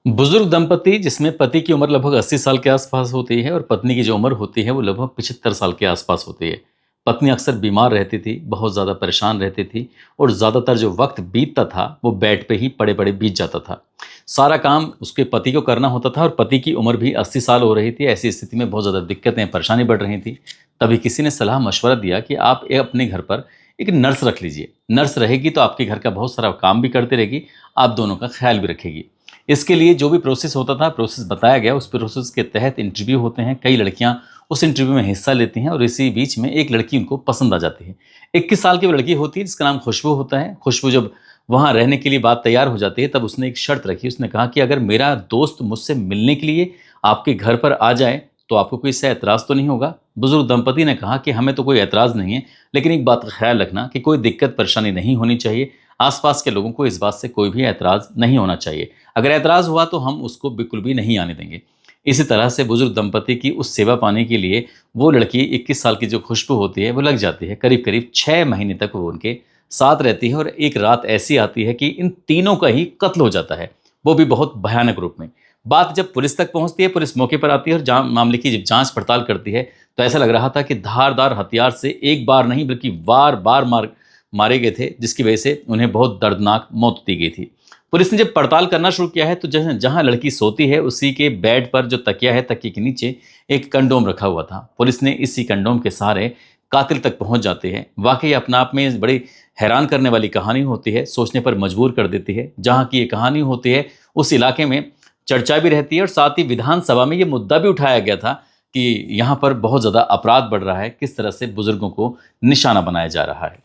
बुजुर्ग दंपति जिसमें पति की उम्र लगभग 80 साल के आसपास होती है और पत्नी की जो उम्र होती है वो लगभग 75 साल के आसपास होती है। पत्नी अक्सर बीमार रहती थी, बहुत ज़्यादा परेशान रहती थी और ज़्यादातर जो वक्त बीतता था वो बेड पे ही पड़े-पड़े बीत जाता था। सारा काम उसके पति को करना होता था और पति की उम्र भी 80 साल हो रही थी। ऐसी स्थिति में बहुत ज़्यादा दिक्कतें, परेशानी बढ़ रही थी। तभी किसी ने सलाह-मशवरा दिया कि आप अपने घर पर एक नर्स रख लीजिए। नर्स रहेगी तो आपके घर का बहुत सारा काम भी करती रहेगी, आप दोनों का ख्याल भी रखेगी। इसके लिए जो भी प्रोसेस होता था, प्रोसेस बताया गया, उस प्रोसेस के तहत इंटरव्यू होते हैं। कई लड़कियां उस इंटरव्यू में हिस्सा लेती हैं और इसी बीच में एक लड़की उनको पसंद आ जाती है। 21 साल की वो लड़की होती है जिसका नाम खुशबू होता है। खुशबू जब वहाँ रहने के लिए बात तैयार हो जाती है तब उसने एक शर्त रखी। उसने कहा कि अगर मेरा दोस्त मुझसे मिलने के लिए आपके घर पर आ जाए तो आपको कोई इससे ऐतराज़ तो नहीं होगा? बुजुर्ग दंपति ने कहा कि हमें तो कोई ऐतराज़ नहीं है, लेकिन एक बात का ख्याल रखना कि कोई दिक्कत परेशानी नहीं होनी चाहिए। आसपास के लोगों को इस बात से कोई भी ऐतराज़ नहीं होना चाहिए। अगर ऐतराज़ हुआ तो हम उसको बिल्कुल भी नहीं आने देंगे। इसी तरह से बुजुर्ग दंपति की उस सेवा पाने के लिए वो लड़की 21 साल की जो खुशबू होती है वो लग जाती है। करीब-करीब 6 महीने तक वो उनके साथ रहती है और एक रात ऐसी आती है कि इन तीनों का ही कत्ल हो जाता है, वो भी बहुत भयानक रूप में। बात जब पुलिस तक पहुंचती है, पुलिस मौके पर आती है और मामले की जब जांच पड़ताल करती है तो ऐसा लग रहा था कि धारदार हथियार से एक बार नहीं बल्कि बार-बार मारे गए थे, जिसकी वजह से उन्हें बहुत दर्दनाक मौत दी गई थी। पुलिस ने जब पड़ताल करना शुरू किया है तो जहाँ जहाँ लड़की सोती है उसी के बेड पर जो तकिया है, तकिए के नीचे एक कंडोम रखा हुआ था। पुलिस ने इसी कंडोम के सहारे कातिल तक पहुंच जाते हैं। वाकई अपने आप में बड़ी हैरान करने वाली कहानी होती है, सोचने पर मजबूर कर देती है। जहाँ की ये कहानी होती है उस इलाके में चर्चा भी रहती है और साथ ही विधानसभा में ये मुद्दा भी उठाया गया था कि यहाँ पर बहुत ज़्यादा अपराध बढ़ रहा है, किस तरह से बुजुर्गों को निशाना बनाया जा रहा है।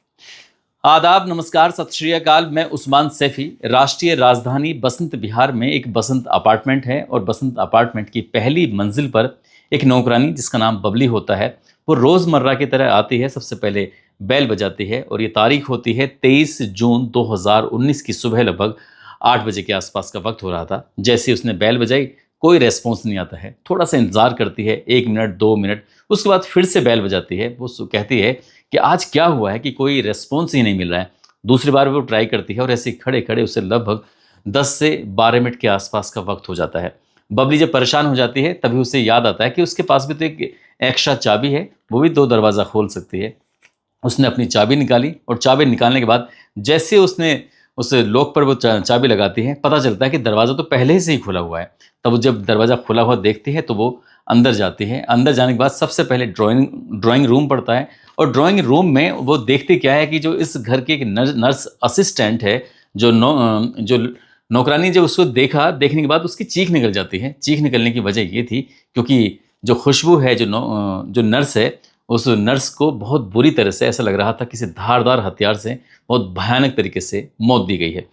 आदाब, नमस्कार, सत श्री अकाल। मैं उस्मान सैफी। राष्ट्रीय राजधानी बसंत विहार में एक बसंत अपार्टमेंट है और बसंत अपार्टमेंट की पहली मंजिल पर एक नौकरानी जिसका नाम बबली होता है, वो रोज़मर्रा की तरह आती है। सबसे पहले बेल बजाती है और ये तारीख होती है 23 जून 2019 की सुबह, लगभग 8 बजे के आसपास का वक्त हो रहा था। जैसे ही उसने बेल बजाई, कोई रेस्पॉन्स नहीं आता है। थोड़ा सा इंतज़ार करती है, 1 मिनट 2 मिनट, उसके बाद फिर से बेल बजाती है। वो कहती है कि आज क्या हुआ है कि कोई रेस्पॉन्स ही नहीं मिल रहा है। दूसरी बार वो ट्राई करती है और ऐसे ही खड़े-खड़े उसे लगभग 10 से 12 मिनट के आसपास का वक्त हो जाता है। बबली जब परेशान हो जाती है तभी उसे याद आता है कि उसके पास भी तो एक एक्स्ट्रा चाबी है, वो भी 2 दरवाज़ा खोल सकती है। उसने अपनी चाबी निकाली और चाबी निकालने के बाद जैसे उसने उस लॉक पर वो चाबी लगाती है, पता चलता है कि दरवाज़ा तो पहले से ही खुला हुआ है। तब वो जब दरवाज़ा खुला हुआ देखती है तो वो अंदर जाती है। अंदर जाने के बाद सबसे पहले ड्राइंग रूम पड़ता है और ड्राइंग रूम में वो देखती क्या है कि जो इस घर की एक नर्स असिस्टेंट है, जो नौकरानी, जब उसको देखने के बाद उसकी चीख निकल जाती है। चीख निकलने की वजह ये थी क्योंकि जो खुशबू है, जो नर्स है, उस नर्स को बहुत बुरी तरह से ऐसा लग रहा था किसी धारदार हथियार से बहुत भयानक तरीके से मौत दी गई है।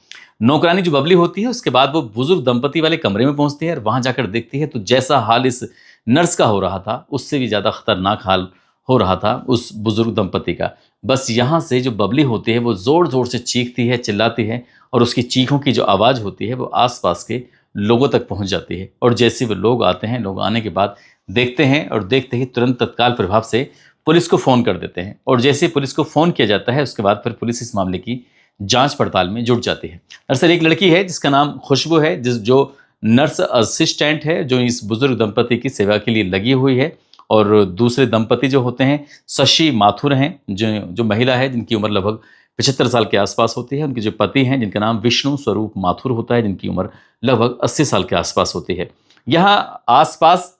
नौकरानी जो बबली होती है उसके बाद वो बुजुर्ग दंपति वाले कमरे में पहुंचती है और वहां जाकर देखती है तो जैसा हाल इस नर्स का हो रहा था उससे भी ज़्यादा खतरनाक हाल हो रहा था उस बुजुर्ग दंपति का। बस यहाँ से जो बबली होती है वो ज़ोर ज़ोर से चीखती है, चिल्लाती है और उसकी चीखों की जो आवाज़ होती है वो आसपास के लोगों तक पहुँच जाती है। और जैसे वो लोग आते हैं, लोग आने के बाद देखते हैं और देखते ही तुरंत तत्काल प्रभाव से पुलिस को फ़ोन कर देते हैं। और जैसे ही पुलिस को फ़ोन किया जाता है उसके बाद फिर पुलिस इस मामले की जांच पड़ताल में जुट जाती है। दरअसल एक लड़की है जिसका नाम खुशबू है, जो नर्स असिस्टेंट है, जो इस बुजुर्ग दंपति की सेवा के लिए लगी हुई है। और दूसरे दंपति जो होते हैं शशि माथुर हैं, जो महिला है जिनकी उम्र लगभग 75 साल के आसपास होती है। उनके जो पति हैं जिनका नाम विष्णु स्वरूप माथुर होता है, जिनकी उम्र लगभग 80 साल के आसपास होती है। यहाँ आसपास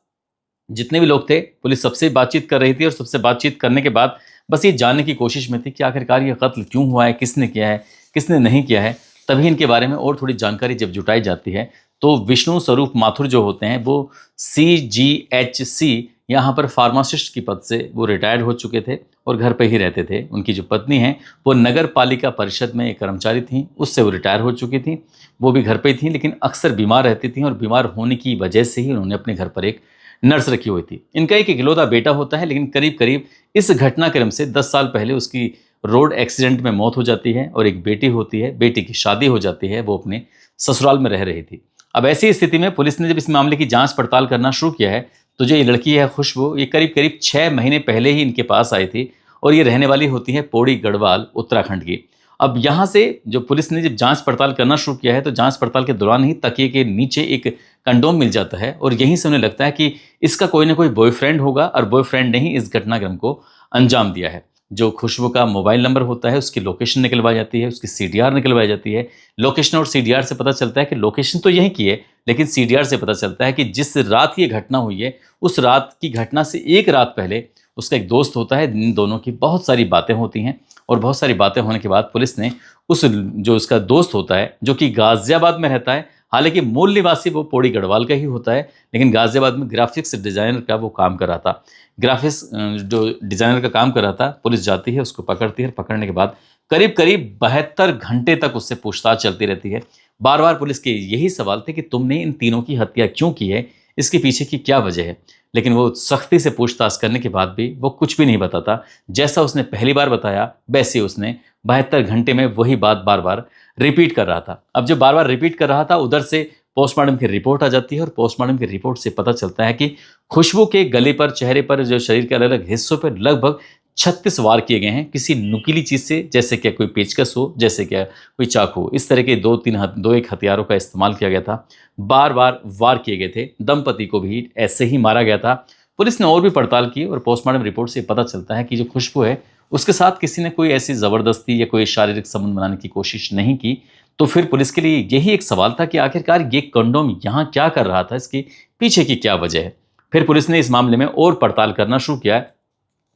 जितने भी लोग थे, पुलिस सबसे बातचीत कर रही थी और सबसे बातचीत करने के बाद बस ये जानने की कोशिश में थी कि आखिरकार ये कत्ल क्यों हुआ है, किसने किया है, किसने नहीं किया है। तभी इनके बारे में और थोड़ी जानकारी जब जुटाई जाती है तो विष्णु स्वरूप माथुर जो होते हैं वो CGHC यहाँ पर फार्मासिस्ट की पद से वो रिटायर्ड हो चुके थे और घर पे ही रहते थे। उनकी जो पत्नी हैं वो नगर पालिका परिषद में एक कर्मचारी थीं, उससे वो रिटायर हो चुकी थीं। वो भी घर पे ही थीं लेकिन अक्सर बीमार रहती थीं और बीमार होने की वजह से ही उन्होंने अपने घर पर एक नर्स रखी हुई थी। इनका एक इकलौता बेटा होता है लेकिन करीब करीब इस घटनाक्रम से 10 साल पहले उसकी रोड एक्सीडेंट में मौत हो जाती है और एक बेटी होती है। बेटी की शादी हो जाती है, वो अपने ससुराल में रह रही थी। अब ऐसी स्थिति में पुलिस ने जब इस मामले की जांच पड़ताल करना शुरू किया है तो जो ये लड़की है खुशबू, ये करीब करीब 6 महीने पहले ही इनके पास आई थी और ये रहने वाली होती है पौड़ी गढ़वाल उत्तराखंड की। अब यहाँ से जो पुलिस ने जब जांच पड़ताल करना शुरू किया है तो जांच पड़ताल के दौरान ही तकिए के नीचे एक कंडोम मिल जाता है और यहीं से उन्हें लगता है कि इसका कोई ना कोई बॉयफ्रेंड होगा और बॉयफ्रेंड ने ही इस घटनाक्रम को अंजाम दिया है। जो खुशबू का मोबाइल नंबर होता है उसकी लोकेशन निकलवाई जाती है, उसकी सीडीआर निकलवाई जाती है। लोकेशन और सीडीआर से पता चलता है कि लोकेशन तो यहीं की है, लेकिन सीडीआर से पता चलता है कि जिस रात ये घटना हुई है उस रात की घटना से एक रात पहले उसका एक दोस्त होता है। इन दोनों की बहुत सारी बातें होती हैं और बहुत सारी बातें होने के बाद पुलिस ने उस जो उसका दोस्त होता है जो कि गाजियाबाद में रहता है, हालांकि मूल निवासी वो पौड़ी गढ़वाल का ही होता है, लेकिन गाजियाबाद में ग्राफिक्स डिजाइनर का वो काम कर रहा था। ग्राफिक्स जो डिजाइनर का काम कर रहा था, पुलिस जाती है उसको पकड़ती है। पकड़ने के बाद करीब करीब 72 घंटे तक उससे पूछताछ चलती रहती है। बार बार पुलिस के यही सवाल थे कि तुमने इन तीनों की हत्या क्यों की है, इसके पीछे की क्या वजह है। लेकिन वो सख्ती से पूछताछ करने के बाद भी वो कुछ भी नहीं बताता। जैसा उसने पहली बार बताया वैसे उसने 72 घंटे में वही बात बार बार रिपीट कर रहा था। अब जब बार बार रिपीट कर रहा था उधर से पोस्टमार्टम की रिपोर्ट आ जाती है और पोस्टमार्टम की रिपोर्ट से पता चलता है कि खुशबू के गले पर, चेहरे पर, जो शरीर के अलग अलग हिस्सों पर लगभग 36 वार किए गए हैं किसी नुकीली चीज से, जैसे क्या कोई पेचकस हो, जैसे क्या कोई चाकू। इस तरह के दो एक हथियारों का इस्तेमाल किया गया था। बार बार वार किए गए थे। दंपति को भी ऐसे ही मारा गया था। पुलिस ने और भी पड़ताल की और पोस्टमार्टम रिपोर्ट से पता चलता है कि जो खुशबू है उसके साथ किसी ने कोई ऐसी जबरदस्ती या कोई शारीरिक संबंध बनाने की कोशिश नहीं की। तो फिर पुलिस के लिए यही एक सवाल था कि आखिरकार ये कंडोम यहाँ क्या कर रहा था, इसके पीछे की क्या वजह है। फिर पुलिस ने इस मामले में और पड़ताल करना शुरू किया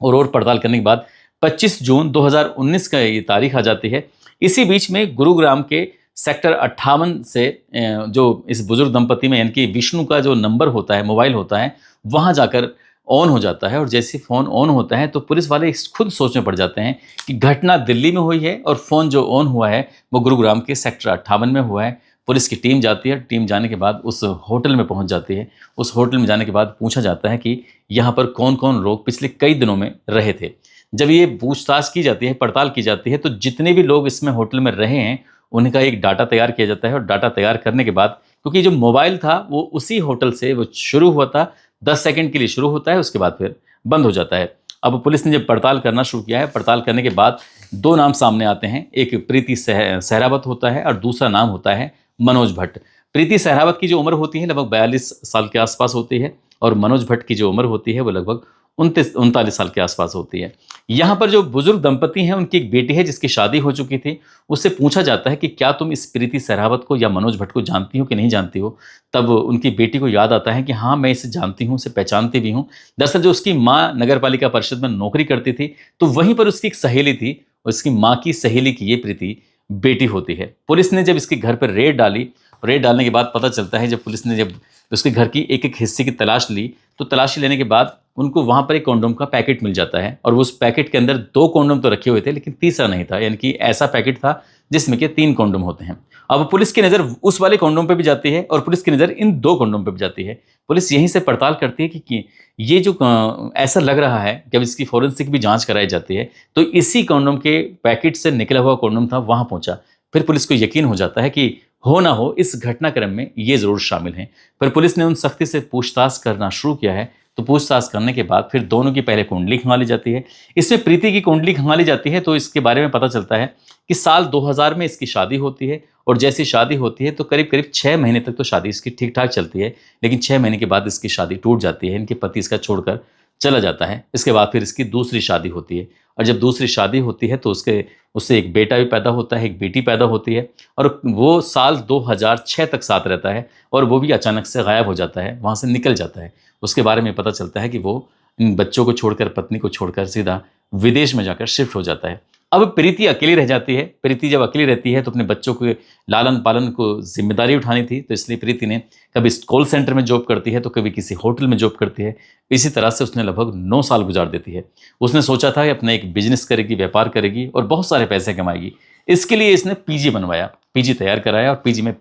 और पड़ताल करने के बाद 25 जून 2019 का ये तारीख आ जाती है। इसी बीच में गुरुग्राम के सेक्टर 58 से जो इस बुजुर्ग दंपति में यानी कि विष्णु का जो नंबर होता है, मोबाइल होता है, वहाँ जाकर ऑन हो जाता है। और जैसे फ़ोन ऑन होता है तो पुलिस वाले खुद सोच में पड़ जाते हैं कि घटना दिल्ली में हुई है और फ़ोन जो ऑन हुआ है वो गुरुग्राम के सेक्टर 58 में हुआ है। पुलिस की टीम जाती है। टीम जाने के बाद उस होटल में पहुंच जाती है। उस होटल में जाने के बाद पूछा जाता है कि यहाँ पर कौन कौन लोग पिछले कई दिनों में रहे थे। जब ये पूछताछ की जाती है, पड़ताल की जाती है, तो जितने भी लोग इसमें होटल में रहे हैं उनका एक डाटा तैयार किया जाता है। और डाटा तैयार करने के बाद, क्योंकि जो मोबाइल था वो उसी होटल से वो शुरू हुआ था, 10 सेकंड के लिए शुरू होता है, उसके बाद फिर बंद हो जाता है। अब पुलिस ने जब पड़ताल करना शुरू किया है, पड़ताल करने के बाद 2 नाम सामने आते हैं। एक प्रीति सहरावत होता है और दूसरा नाम होता है मनोज भट्ट। प्रीति सहरावत की जो उम्र होती है लगभग 42 साल के आसपास होती है और मनोज भट्ट की जो उम्र होती है वो लगभग 39 साल के आसपास होती है। यहाँ पर जो बुजुर्ग दंपति हैं उनकी एक बेटी है जिसकी शादी हो चुकी थी। उससे पूछा जाता है कि क्या तुम इस प्रीति सहरावत को या मनोज भट्ट को जानती हो कि नहीं जानती हो। तब उनकी बेटी को याद आता है कि हाँ, मैं इसे जानती हूँ, इसे पहचानती भी हूँ। दरअसल जो उसकी माँ नगर पालिका परिषद में नौकरी करती थी तो वहीं पर उसकी एक सहेली थी और उसकी माँ की सहेली की ये प्रीति बेटी होती है। पुलिस ने जब इसके घर पर रेड डाली, रेड डालने के बाद पता चलता है जब पुलिस ने जब उसके घर की एक एक हिस्से की तलाश ली तो तलाशी लेने के बाद उनको वहां पर एक कॉन्डोम का पैकेट मिल जाता है। और उस पैकेट के अंदर 2 कॉन्डोम तो रखे हुए थे लेकिन तीसरा नहीं था, यानी कि ऐसा पैकेट था जिसमें कि 3 कॉन्डोम होते हैं। अब पुलिस की नज़र उस वाले कॉन्डोम पे भी जाती है और पुलिस की नज़र इन 2 कॉन्डोम पे भी जाती है। पुलिस यहीं से पड़ताल करती है कि ये जो ऐसा लग रहा है, जब इसकी फोरेंसिक भी जांच कराई जाती है तो इसी कॉन्डोम के पैकेट से निकला हुआ कॉन्डोम था, वहां पहुंचा। फिर पुलिस को यकीन हो जाता है कि हो ना हो इस घटनाक्रम में ये जरूर शामिल हैं। फिर पुलिस ने उन सख्ती से पूछताछ करना शुरू किया है। तो पूछताछ करने के बाद फिर दोनों की पहले कुंडली खंगाली जाती है। इसमें प्रीति की कुंडली खंगाली जाती है तो इसके बारे में पता चलता है कि साल 2000 में इसकी शादी होती है और जैसी शादी होती है तो करीब करीब 6 महीने तक तो शादी इसकी ठीक ठाक चलती है, लेकिन 6 महीने के बाद इसकी शादी टूट जाती है। इनके पति इसका छोड़कर चला जाता है। इसके बाद फिर इसकी दूसरी शादी होती है और जब दूसरी शादी होती है तो उससे एक बेटा भी पैदा होता है, एक बेटी पैदा होती है और वो साल 2006 तक साथ रहता है और वो भी अचानक से गायब हो जाता है, वहाँ से निकल जाता है। उसके बारे में पता चलता है कि वो इन बच्चों को छोड़कर, पत्नी को छोड़कर सीधा विदेश में जाकर शिफ्ट हो जाता है। अब प्रीति अकेली रह जाती है। प्रीति जब अकेली रहती है तो अपने बच्चों के लालन पालन को जिम्मेदारी उठानी थी, तो इसलिए प्रीति ने कभी कॉल सेंटर में जॉब करती है तो कभी किसी होटल में जॉब करती है। इसी तरह से उसने लगभग 9 साल गुजार देती है। उसने सोचा था कि अपना एक बिजनेस करेगी, व्यापार करेगी और बहुत सारे पैसे कमाएगी। इसके लिए इसने पीजी बनवाया, पीजी तैयार कराया और पीजी में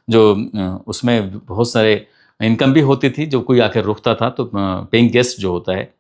जो उसमें बहुत सारे इनकम भी होती थी। जो कोई आकर रुकता था तो पेइंग गेस्ट जो होता है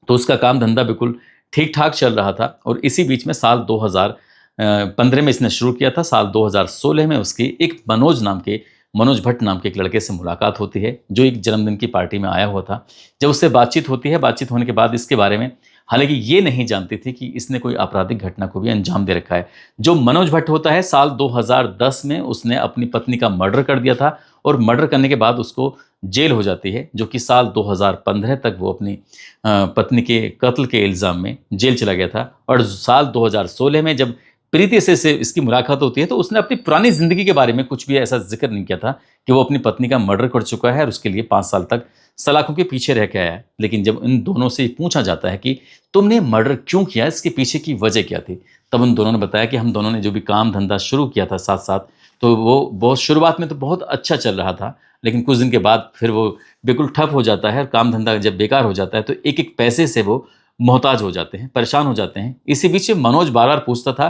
तो उसका काम धंधा बिल्कुल ठीक ठाक चल रहा था। और इसी बीच में साल 2015 में इसने शुरू किया था। साल 2016 में उसकी एक मनोज भट्ट नाम के एक लड़के से मुलाकात होती है जो एक जन्मदिन की पार्टी में आया हुआ था। जब उससे बातचीत होती है, बातचीत होने के बाद इसके बारे में हालांकि ये नहीं जानती थी कि इसने कोई आपराधिक घटना को भी अंजाम दे रखा है। जो मनोज भट्ट होता है, साल 2010 में उसने अपनी पत्नी का मर्डर कर दिया था और मर्डर करने के बाद उसको जेल हो जाती है, जो कि साल 2015 तक वो अपनी पत्नी के कत्ल के इल्ज़ाम में जेल चला गया था। और साल 2016 में जब प्रीति से इसकी मुलाकात होती है तो उसने अपनी पुरानी ज़िंदगी के बारे में कुछ भी ऐसा जिक्र नहीं किया था कि वो अपनी पत्नी का मर्डर कर चुका है और उसके लिए 5 साल तक सलाखों के पीछे रह के आया है। लेकिन जब इन दोनों से पूछा जाता है कि तुमने मर्डर क्यों किया, इसके पीछे की वजह क्या थी, तब उन दोनों ने बताया कि हम दोनों ने जो भी काम धंधा शुरू किया था साथ साथ, तो वो बहुत शुरुआत में तो बहुत अच्छा चल रहा था, लेकिन कुछ दिन के बाद फिर वो बिल्कुल ठप हो जाता है। और काम धंधा जब बेकार हो जाता है तो एक एक पैसे से वो मोहताज हो जाते हैं, परेशान हो जाते हैं। इसी बीच में मनोज बार बार पूछता था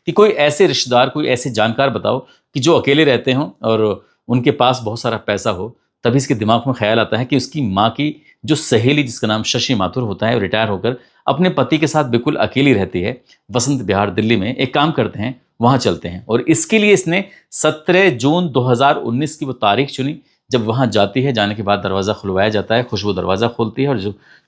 कि कोई ऐसे रिश्तेदार, कोई ऐसे जानकार बताओ कि जो अकेले रहते हों और उनके पास बहुत सारा पैसा हो। तभी इसके दिमाग में ख्याल आता है कि उसकी माँ की जो सहेली, जिसका नाम शशि माथुर होता है, रिटायर होकर अपने पति के साथ बिल्कुल अकेली रहती है वसंत विहार दिल्ली में। एक काम करते हैं, वहाँ चलते हैं। और इसके लिए इसने 17 जून 2019 की वो तारीख चुनी जब वहाँ जाती है। जाने के बाद दरवाज़ा खुलवाया जाता है, खुशबू दरवाज़ा खोलती है और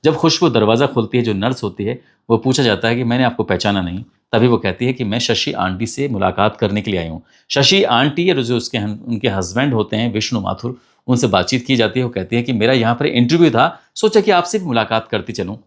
जब खुशबू दरवाज़ा खोलती है, जो नर्स होती है, वो पूछा जाता है कि मैंने आपको पहचाना नहीं। तभी वो कहती है कि मैं शशि आंटी से मुलाकात करने के लिए आई हूँ। शशि आंटी और जो उनके हस्बैंड होते हैं विष्णु माथुर, उनसे बातचीत की जाती है। वो कहती है कि मेरा यहाँ पर इंटरव्यू था, सोचा कि आपसे भी मुलाकात करती चलूँ।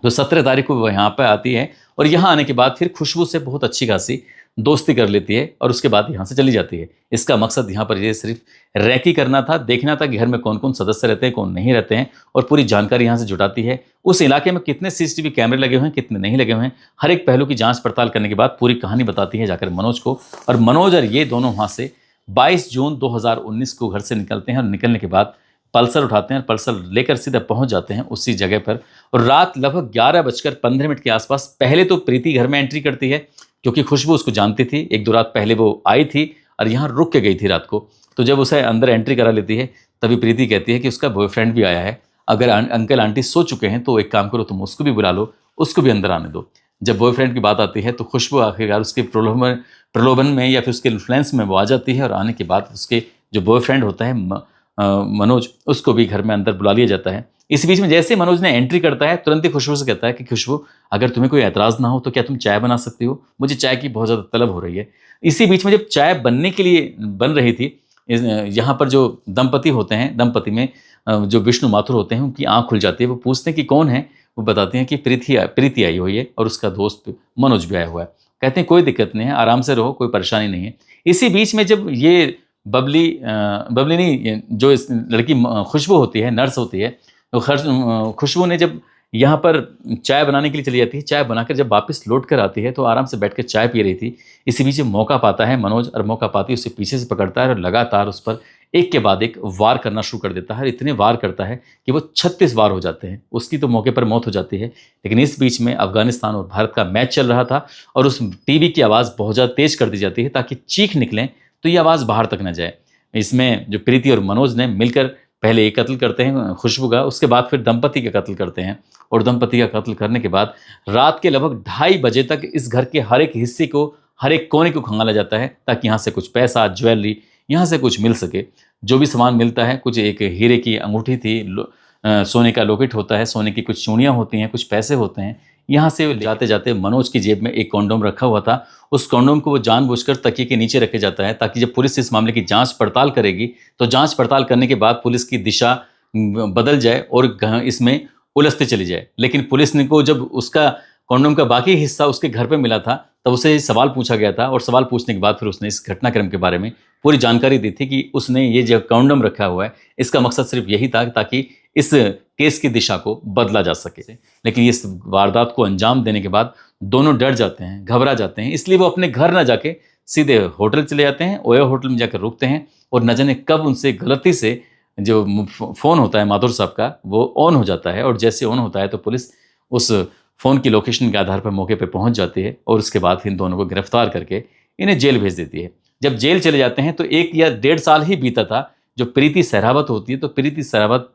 तो 17 तारीख को वो यहाँ पर आती है और यहाँ आने के बाद फिर खुशबू से बहुत अच्छी खासी दोस्ती कर लेती है और उसके बाद यहाँ से चली जाती है। इसका मकसद यहाँ पर ये सिर्फ रैकी करना था, देखना था कि घर में कौन कौन सदस्य रहते हैं, कौन नहीं रहते हैं, और पूरी जानकारी यहाँ से जुटाती है। उस इलाके में कितने सीसीटीवी कैमरे लगे हुए हैं, कितने नहीं लगे हुए हैं, हर एक पहलू की जांच पड़ताल करने के बाद पूरी कहानी बताती है जाकर मनोज को। और मनोज और ये दोनों वहाँ से 22 जून 2019 को घर से निकलते हैं और निकलने के बाद पल्सर उठाते हैं, पल्सर लेकर सीधा पहुंच जाते हैं उसी जगह पर। और रात लगभग 11:15 के आसपास पहले तो प्रीति घर में एंट्री करती है, क्योंकि खुशबू उसको जानती थी। 1-2 रात पहले वो आई थी और यहाँ रुक के गई थी रात को। तो जब उसे अंदर एंट्री करा लेती है, तभी प्रीति कहती है कि उसका बॉयफ्रेंड भी आया है, अगर अंकल आंटी सो चुके हैं तो एक काम करो, तुम उसको भी बुला लो, उसको भी अंदर आने दो। जब बॉयफ्रेंड की बात आती है तो खुशबू आखिरकार उसके प्रलोभन में या फिर उसके इन्फ्लुएंस में वो आ जाती है और आने के बाद उसके जो बॉयफ्रेंड होता है मनोज, उसको भी घर में अंदर बुला लिया जाता है। इस बीच में जैसे मनोज ने एंट्री करता है, तुरंत ही खुशबू से कहता है कि खुशबू, अगर तुम्हें कोई एतराज़ ना हो तो क्या तुम चाय बना सकती हो, मुझे चाय की बहुत ज़्यादा तलब हो रही है। इसी बीच में जब चाय बनने के लिए बन रही थी, यहाँ पर जो दंपति होते हैं, दंपति में जो विष्णु माथुर होते हैं, उनकी आँख खुल जाती है। वो पूछते हैं कि कौन है, वो बताते हैं कि प्रीति आई हुई है और उसका दोस्त मनोज भी आया हुआ है। कहते हैं कोई दिक्कत नहीं है, आराम से रहो, कोई परेशानी नहीं है। इसी बीच में जब ये बबली नहीं, जो इस लड़की खुशबू होती है, नर्स होती है, तो खुशबू ने जब यहाँ पर चाय बनाने के लिए चली जाती है, चाय बनाकर जब वापस लौट कर आती है तो आराम से बैठ कर चाय पी रही थी। इसी बीच मौका पाता है मनोज, और मौका पाती उसे पीछे से पकड़ता है और लगातार उस पर एक के बाद एक वार करना शुरू कर देता है। इतने वार करता है कि वो 36 वार हो जाते हैं। उसकी तो मौके पर मौत हो जाती है। लेकिन इस बीच में अफगानिस्तान और भारत का मैच चल रहा था और उस टीवी की आवाज़ बहुत ज़्यादा तेज कर दी जाती है ताकि चीख निकलें तो ये आवाज़ बाहर तक न जाए। इसमें जो प्रीति और मनोज ने मिलकर पहले एक कत्ल करते हैं खुशबू का, उसके बाद फिर दंपति का कत्ल करते हैं। और दंपति का कत्ल करने के बाद रात के लगभग 2:30 बजे तक इस घर के हर एक हिस्से को, हर एक कोने को खंगाला जाता है ताकि यहाँ से कुछ पैसा, ज्वेलरी, यहाँ से कुछ मिल सके। जो भी सामान मिलता है, कुछ एक हीरे की अंगूठी थी, सोने का लॉकेट होता है, सोने की कुछ चूड़ियाँ होती हैं, कुछ पैसे होते हैं। यहाँ से जाते जाते मनोज की जेब में एक कॉन्डोम रखा हुआ था। उस कॉन्डोम को वो जानबूझकर तकिए के नीचे रखे जाता है ताकि जब पुलिस इस मामले की जांच पड़ताल करेगी तो जांच पड़ताल करने के बाद पुलिस की दिशा बदल जाए और इसमें उलझते चली जाए। लेकिन पुलिस ने को जब उसका कॉन्डोम का बाकी हिस्सा उसके घर पे मिला था तब उसे सवाल पूछा गया था और सवाल पूछने के बाद फिर उसने इस घटनाक्रम के बारे में पूरी जानकारी दी थी कि उसने ये जो कॉन्डोम रखा हुआ है इसका मकसद सिर्फ यही था ताकि इस केस की दिशा को बदला जा सके। लेकिन इस वारदात को अंजाम देने के बाद दोनों डर जाते हैं, घबरा जाते हैं, इसलिए वो अपने घर ना जाके सीधे होटल चले जाते हैं। ओयो होटल में जाकर रुकते हैं और न जाने कब उनसे गलती से जो फ़ोन होता है माथुर साहब का वो ऑन हो जाता है और जैसे ऑन होता है तो पुलिस उस फ़ोन की लोकेशन के आधार पर मौके पर पहुंच जाती है और उसके बाद इन दोनों को गिरफ्तार करके इन्हें जेल भेज देती है। जब जेल चले जाते हैं तो 1 या 1.5 साल ही बीता था। जो प्रीति सहरावत होती है तो प्रीति सहरावत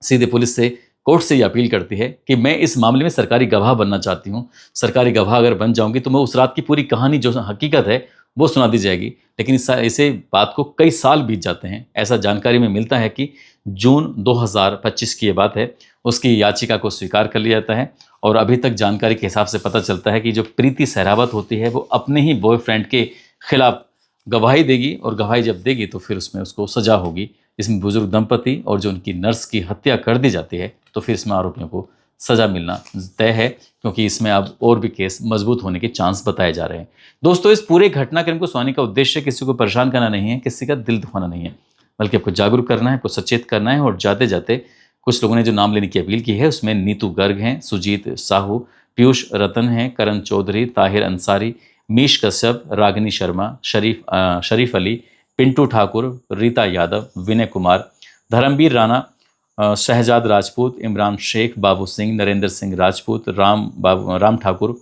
सीधे पुलिस से, कोर्ट से ये अपील करती है कि मैं इस मामले में सरकारी गवाह बनना चाहती हूँ। सरकारी गवाह अगर बन जाऊंगी तो मैं उस रात की पूरी कहानी जो हकीकत है वो सुना दी जाएगी। लेकिन इसे बात को कई साल बीत जाते हैं। ऐसा जानकारी में मिलता है कि जून 2025 की ये बात है, उसकी याचिका को स्वीकार कर लिया जाता है। और अभी तक जानकारी के हिसाब से पता चलता है कि जो प्रीति सहरावत होती है वो अपने ही बॉयफ्रेंड के खिलाफ गवाही देगी, और गवाही जब देगी तो फिर उसमें उसको सजा होगी। इसमें बुजुर्ग दंपति और जो उनकी नर्स की हत्या कर दी जाती है, तो फिर इसमें आरोपियों को सजा मिलना तय है, क्योंकि इसमें अब और भी केस मजबूत होने के चांस बताए जा रहे हैं। दोस्तों, इस पूरे घटनाक्रम को सुनाने का उद्देश्य किसी को परेशान करना नहीं है, किसी का दिल दुखाना नहीं है, बल्कि आपको जागरूक करना है, आपको सचेत करना है। और जाते जाते कुछ लोगों ने जो नाम लेने की अपील की है उसमें नीतू गर्ग हैं, सुजीत साहू, पीयूष रतन हैं, करण चौधरी, ताहिर अंसारी, मीश कश्यप, रागिनी शर्मा, शरीफ अली, पिंटू ठाकुर, रीता यादव, विनय कुमार, धर्मवीर राणा, शहजाद राजपूत, इमरान शेख, बाबू सिंह, नरेंद्र सिंह राजपूत, राम ठाकुर,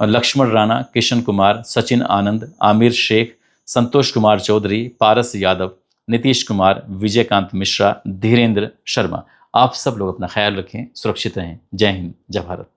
लक्ष्मण राणा, किशन कुमार, सचिन आनंद, आमिर शेख, संतोष कुमार चौधरी, पारस यादव, नीतीश कुमार, विजयकांत मिश्रा, धीरेन्द्र शर्मा। आप सब लोग अपना ख्याल रखें, सुरक्षित रहें। जय हिंद, जय भारत।